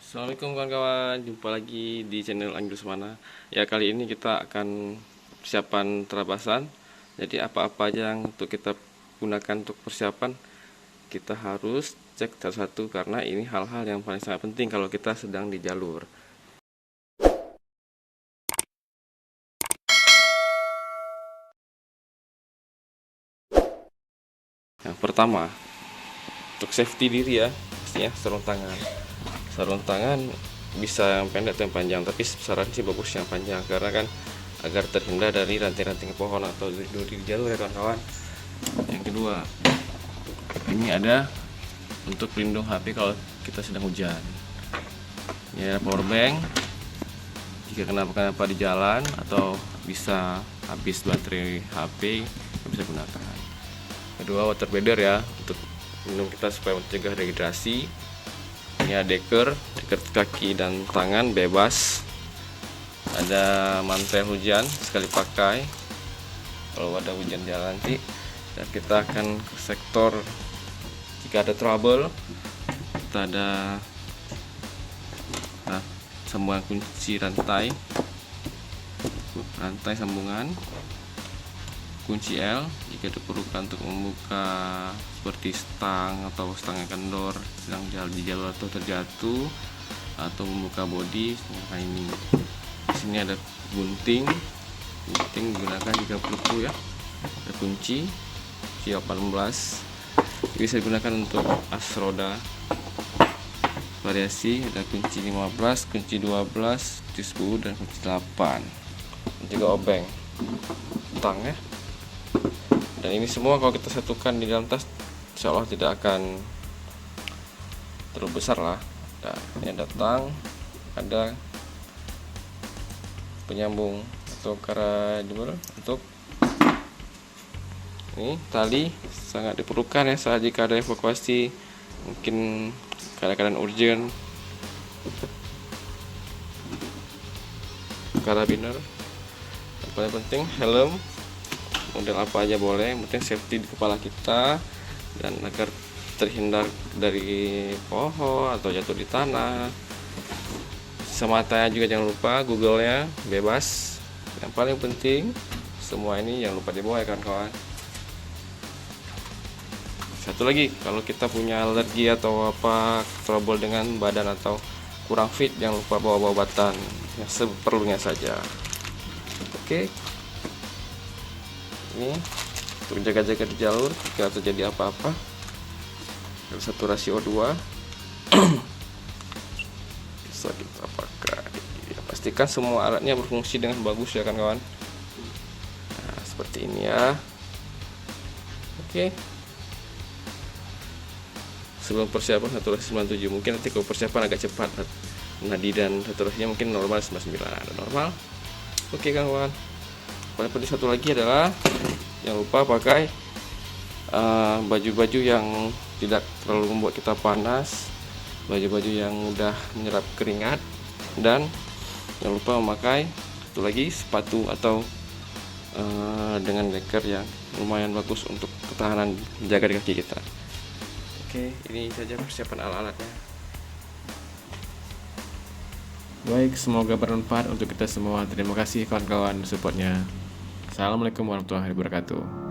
Assalamualaikum kawan-kawan, jumpa lagi di channel Anggil Semana. Ya, kali ini kita akan persiapan terabasan. Jadi apa-apa aja yang untuk kita gunakan untuk persiapan, kita harus cek satu-satu karena ini hal-hal yang paling sangat penting kalau kita sedang di jalur. Yang pertama, untuk safety diri ya, pastinya sarung tangan. Sarung tangan bisa yang pendek atau yang panjang, tapi saran sih bagus yang panjang karena kan agar terhindar dari ranting-ranting pohon atau duri di jalur ya kawan-kawan. Yang kedua, ini ada untuk pelindung HP kalau kita sedang hujan. Ya, power bank jika kenapa-kenapa di jalan atau bisa habis baterai HP bisa gunakan. Kedua, water bladder ya, untuk minum kita supaya mencegah dehidrasi. Ini ada deker kaki dan tangan bebas. Ada mantel hujan sekali pakai kalau ada hujan jalan nanti. Dan kita akan ke sektor jika ada trouble. Kita ada sambungan kunci rantai sambungan kunci L jika diperlukan untuk membuka seperti stang atau stang kendor sedang jalan di jalur atau terjatuh, atau membuka bodi seperti ini. Di sini ada gunting digunakan jika perlu ya. Ada kunci 18 bisa digunakan untuk as roda variasi. Ada kunci 15, kunci 12, kunci 10 dan kunci 8. Dan juga obeng tang ya. Dan ini semua kalau kita satukan di dalam tas, insya Allah tidak akan terlalu besar lah. Nah, ini ada tang, ada penyambung atau karabiner untuk ini tali sangat diperlukan ya saat jika ada evakuasi, mungkin keadaan urgent. Karabiner yang paling penting helm model apa aja boleh, yang penting safety di kepala kita dan agar terhindar dari pohon atau jatuh di tanah. Sematanya juga jangan lupa, Google-nya bebas. Yang paling penting semua ini jangan lupa dibawa ya kawan-kawan. Satu lagi, kalau kita punya alergi atau apa trouble dengan badan atau kurang fit, jangan lupa bawa obatan yang seperlunya saja. Oke. Ini untuk jaga-jaga di jalur jika terjadi apa-apa. Ada saturasi O2 bisa kita pakai ya, pastikan semua alatnya berfungsi dengan bagus ya kan kawan. Nah, seperti ini ya. Oke. Sebelum persiapan saturasi 97, mungkin nanti kalau persiapan agak cepat, nadi dan saturasinya mungkin normal 99, ada normal. Oke kawan. Paling penting satu lagi adalah jangan lupa pakai baju-baju yang tidak terlalu membuat kita panas, baju-baju yang mudah menyerap keringat, dan jangan lupa memakai satu lagi sepatu atau dengan deker yang lumayan bagus untuk ketahanan menjaga di kaki kita. Oke, ini saja persiapan alat-alatnya. Baik, semoga bermanfaat untuk kita semua. Terima kasih kawan-kawan supportnya. Assalamualaikum warahmatullahi wabarakatuh.